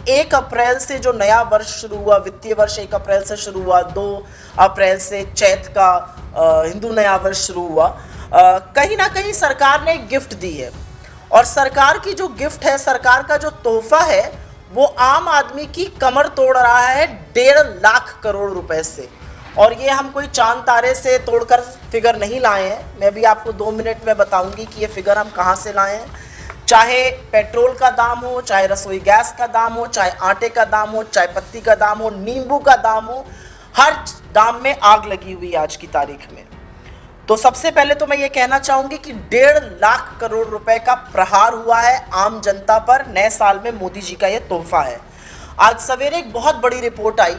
1 अप्रैल से जो नया वर्ष शुरू हुआ, वित्तीय वर्ष 1 अप्रैल से शुरू हुआ, 2 अप्रैल से चैत का हिंदू नया वर्ष शुरू हुआ, कहीं ना कहीं सरकार ने एक गिफ्ट दी है। और सरकार की जो गिफ्ट है, सरकार का जो तोहफा है, वो आम आदमी की कमर तोड़ रहा है 1.5 लाख करोड़ रुपए से। और ये हम कोई चांद तारे से तोड़कर फिगर नहीं लाए हैं, मैं भी आपको 2 मिनट में बताऊंगी कि ये फिगर हम कहाँ से लाए हैं। चाहे पेट्रोल का दाम हो, चाहे रसोई गैस का दाम हो, चाहे आटे का दाम हो, चाय पत्ती का दाम हो, नींबू का दाम हो, हर दाम में आग लगी हुई है आज की तारीख में। तो सबसे पहले तो मैं ये कहना चाहूंगी कि 1.5 लाख करोड़ रुपए का प्रहार हुआ है आम जनता पर। नए साल में मोदी जी का ये तोहफा है। आज सवेरे एक बहुत बड़ी रिपोर्ट आई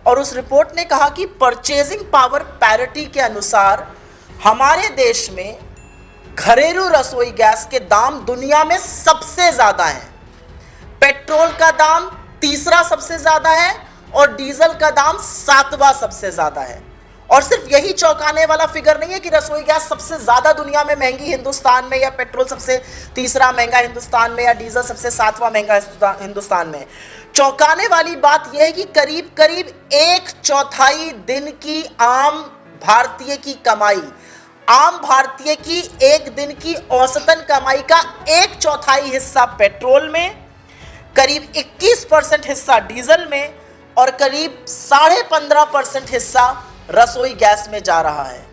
और उस रिपोर्ट ने कहा कि परचेजिंग पावर पैरिटी के अनुसार हमारे देश में घरेलू रसोई गैस के दाम दुनिया में सबसे ज्यादा हैं। पेट्रोल का दाम तीसरा सबसे ज्यादा है और डीजल का दाम 7वां सबसे ज्यादा है। और सिर्फ यही चौंकाने वाला फिगर नहीं है कि रसोई गैस सबसे ज्यादा दुनिया में महंगी हिंदुस्तान में, या पेट्रोल सबसे तीसरा महंगा हिंदुस्तान में, या डीजल सबसे 7वां महंगा हिंदुस्तान में। चौंकाने वाली बात यह है कि करीब करीब 1/4 दिन की आम भारतीय की कमाई, आम भारतीय की एक दिन की औसतन कमाई का 1/4 हिस्सा पेट्रोल में, करीब 21% हिस्सा डीजल में और करीब 15.5% हिस्सा रसोई गैस में जा रहा है।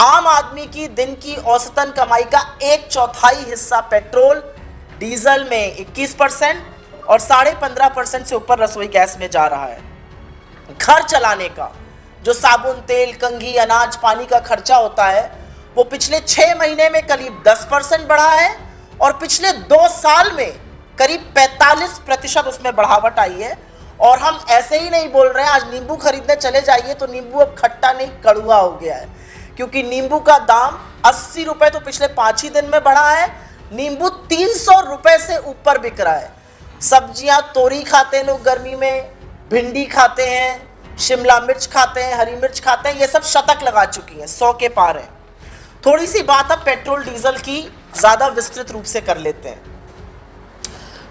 आम आदमी की दिन की औसतन कमाई का 1/4 हिस्सा पेट्रोल, डीजल में 21% और 15.5% से ऊपर रसोई गैस में जा रहा है। घर चलाने का जो साबुन, तेल, कंघी, अनाज, पानी का खर्चा होता है, वो पिछले 6 महीने में करीब 10% बढ़ा है और पिछले 2 साल में करीब 45% उसमें बढ़ावट आई है। और हम ऐसे ही नहीं बोल रहे हैं, आज नींबू खरीदने चले जाइए तो नींबू अब खट्टा नहीं कड़वा हो गया है, क्योंकि नींबू का दाम 80 रुपए तो पिछले 5 ही दिन में बढ़ा है। नींबू 300 रुपए से ऊपर बिक रहा है। सब्जियां, तोरी खाते हैं लोग गर्मी में, भिंडी खाते हैं, शिमला मिर्च खाते हैं, हरी मिर्च खाते हैं, ये सब शतक लगा चुकी हैं, 100 के पार है। थोड़ी सी बात अब पेट्रोल डीजल की ज्यादा विस्तृत रूप से कर लेते हैं।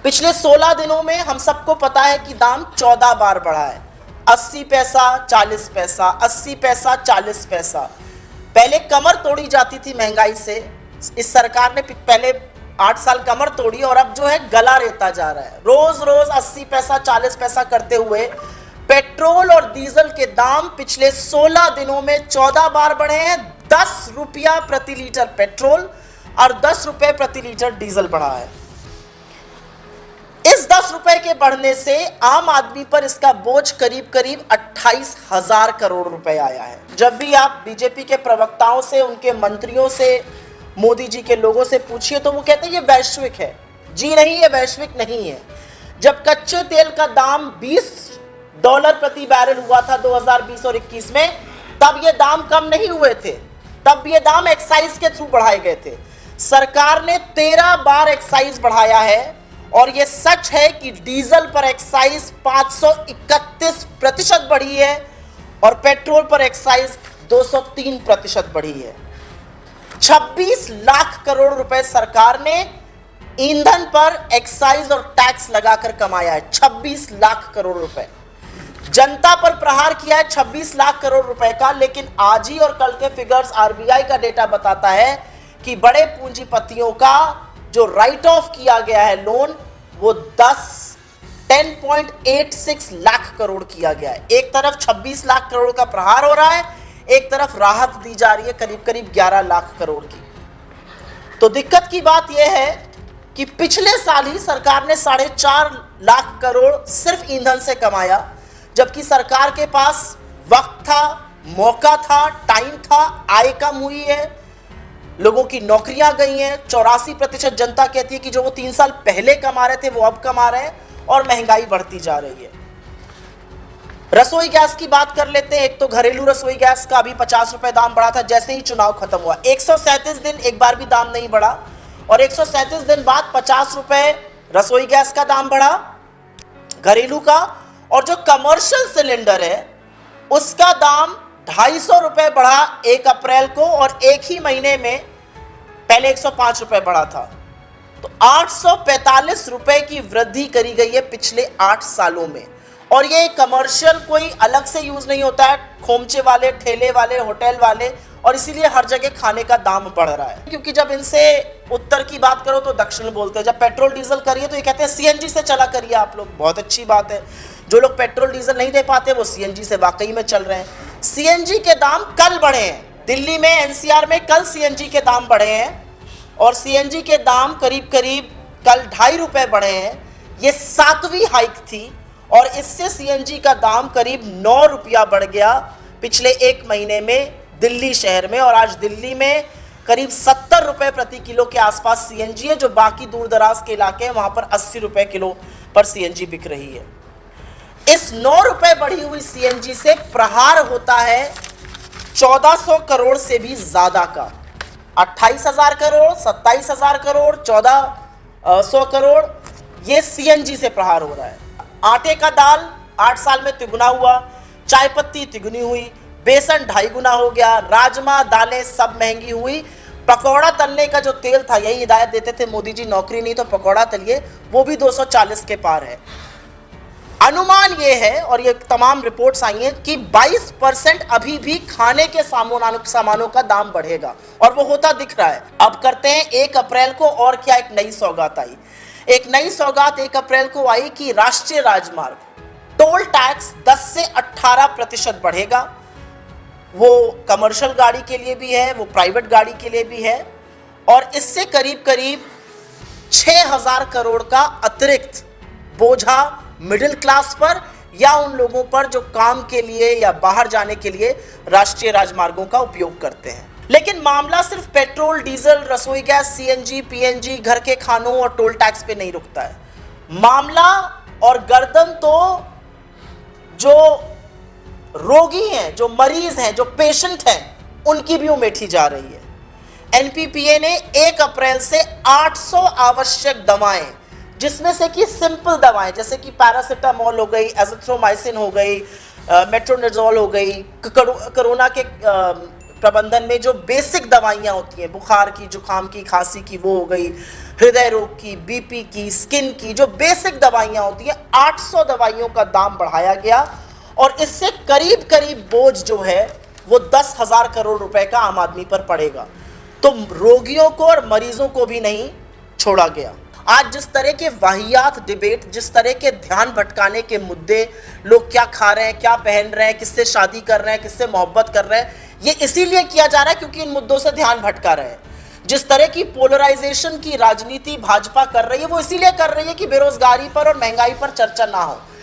पिछले 16 दिनों में हम सबको पता है कि दाम 14 बार बढ़ा है। 80 पैसा, 40 पैसा, 80 पैसा, 40 पैसा। पहले कमर तोड़ी जाती थी महंगाई से, इस सरकार ने पहले 8 साल कमर तोड़ी और अब जो है गला रेता जा रहा है। रोज रोज 80 पैसा, 40 पैसा करते हुए पेट्रोल और डीजल के दाम पिछले 16 दिनों में 14 बार बढ़े हैं। 10 रुपया प्रति लीटर पेट्रोल और 10 रुपए प्रति लीटर डीजल बढ़ा है। इस 10 रुपए के बढ़ने से आम आदमी पर इसका बोझ करीब करीब 28,000 करोड़ रुपए आया है। जब भी आप बीजेपी के प्रवक्ताओं से, उनके मंत्रियों से, मोदी जी के लोगों से पूछिए तो वो कहते हैं ये वैश्विक है। जी नहीं, ये वैश्विक नहीं है। जब कच्चे तेल का दाम $20 प्रति बैरल हुआ था 2020 और 21 में, तब ये दाम कम नहीं हुए थे, तब ये दाम एक्साइज के थ्रू बढ़ाए गए थे। सरकार ने 13 बार एक्साइज बढ़ाया है और ये सच है कि डीजल पर एक्साइज 531% बढ़ी है और पेट्रोल पर एक्साइज 203% बढ़ी है। 26 लाख करोड़ रुपए सरकार ने ईंधन पर एक्साइज और टैक्स लगाकर कमाया है। 26 लाख करोड़ रुपए जनता पर प्रहार किया है, 26 लाख करोड़ रुपए का। लेकिन आज ही और कल के फिगर्स, आरबीआई का डेटा बताता है कि बड़े पूंजीपतियों का जो राइट ऑफ किया गया है लोन, वो 10.86 लाख करोड़ किया गया है। एक तरफ 26 लाख करोड़ का प्रहार हो रहा है, एक तरफ राहत दी जा रही है करीब करीब 11 लाख करोड़ की। तो दिक्कत की बात यह है कि पिछले साल ही सरकार ने 4.5 लाख करोड़ सिर्फ ईंधन से कमाया, जबकि सरकार के पास वक्त था, मौका था, टाइम था, आय कम हुई है, लोगों की नौकरियां गई हैं। 84% जनता कहती है कि जो वो 3 साल पहले कमा रहे थे वो अब कमा रहे हैं और महंगाई बढ़ती जा रही है। रसोई गैस की बात कर लेते हैं। एक तो घरेलू रसोई गैस का अभी 50 रुपए दाम बढ़ा था जैसे ही चुनाव खत्म हुआ। 137 दिन एक बार भी दाम नहीं बढ़ा और 137 दिन बाद 50 रुपए रसोई गैस का दाम बढ़ा घरेलू का, और जो कमर्शियल सिलेंडर है उसका दाम 250 रुपए बढ़ा 1 अप्रैल को और एक ही महीने में पहले 105 रुपए बढ़ा था। तो 845 रुपए की वृद्धि करी गई है पिछले 8 सालों में। और ये कमर्शियल कोई अलग से यूज नहीं होता है, खोमचे वाले, ठेले वाले, होटल वाले, और इसीलिए हर जगह खाने का दाम बढ़ रहा है। क्योंकि जब इनसे उत्तर की बात करो तो दक्षिण बोलते हैं, जब पेट्रोल डीजल करिए तो ये कहते हैं सीएनजी से चला करिए आप लोग। बहुत अच्छी बात है, जो लोग पेट्रोल डीजल नहीं दे पाते वो सीएनजी से वाकई में चल रहे हैं। सीएनजी के दाम कल बढ़े हैं, दिल्ली में एनसीआर में कल सीएनजी के दाम बढ़े हैं, और सीएनजी के दाम करीब करीब कल 2.5 रुपए बढ़े हैं। ये 7वीं हाइक थी, और इससे सीएनजी का दाम करीब 9 रुपया बढ़ गया पिछले 1 महीने में दिल्ली शहर में। और आज दिल्ली में करीब 70 रुपए प्रति किलो के आसपास सीएनजी है, जो बाकी दूर दराज के इलाके हैं वहां पर 80 रुपए किलो पर सीएनजी बिक रही है। इस 9 रुपए बढ़ी हुई सीएनजी से प्रहार होता है 1400 करोड़ से भी ज्यादा का। 28,000 करोड़, 27,000 करोड़, 1400 करोड़, ये सीएनजी से प्रहार हो रहा है। आटे का दाल 8 साल में तिगुना हुआ, चाय पत्ती तिगुनी हुई, बेसन 2.5 गुना हो गया, राजमा दालें सब महंगी हुई। पकौड़ा तलने का जो तेल था, यही हिदायत देते थे मोदी जी, नौकरी नहीं तो पकौड़ा तलिए, वो भी 240 के पार है। अनुमान ये है, और ये तमाम रिपोर्ट्स आई हैं, कि 22% अभी भी खाने के सामानों का दाम बढ़ेगा, और वो होता दिख रहा है। अब करते हैं 1 अप्रैल को, और क्या एक नई सौगात आई। एक नई सौगात 1 अप्रैल को आई कि राष्ट्रीय राजमार्ग टोल टैक्स 10 से 18% बढ़ेगा। वो कमर्शियल गाड़ी के लिए भी है, वो प्राइवेट गाड़ी के लिए भी है, और इससे करीब करीब 6,000 करोड़ का अतिरिक्त बोझा मिडिल क्लास पर या उन लोगों पर जो काम के लिए या बाहर जाने के लिए राष्ट्रीय राजमार्गों का उपयोग करते हैं। लेकिन मामला सिर्फ पेट्रोल, डीजल, रसोई गैस, सीएनजी, पीएनजी, घर के खानों और टोल टैक्स पे नहीं रुकता है। मामला और गर्दन तो जो रोगी हैं, जो मरीज हैं, जो पेशेंट हैं, उनकी भी उमेठी जा रही है। एनपीपीए ने 1 अप्रैल से 800 आवश्यक दवाएं, जिसमें से कि सिंपल दवाएं जैसे कि पैरासिटामोल हो गई, एजिथ्रोमाइसिन हो गई, मेट्रोनिजोल हो गई, कोरोना के प्रबंधन में जो बेसिक दवाइयाँ होती हैं, बुखार की, जुकाम की, खांसी की, वो हो गई, हृदय रोग की, बीपी की, स्किन की, जो बेसिक दवाइयाँ होती हैं, 800 दवाइयों का दाम बढ़ाया गया। और इससे करीब करीब बोझ जो है वो 10,000 करोड़ रुपए का आम आदमी पर पड़ेगा। तो रोगियों को और मरीजों को भी नहीं छोड़ा गया। आज जिस तरह के वाहियात डिबेट, जिस तरह के ध्यान भटकाने के मुद्दे, लोग क्या खा रहे हैं, क्या पहन रहे हैं, किससे शादी कर रहे हैं, किससे मोहब्बत कर रहे हैं, ये इसीलिए किया जा रहा है क्योंकि इन मुद्दों से ध्यान भटका रहे हैं। जिस तरह की पोलराइजेशन की राजनीति भाजपा कर रही है, वो इसीलिए कर रही है कि बेरोजगारी पर और महंगाई पर चर्चा ना हो।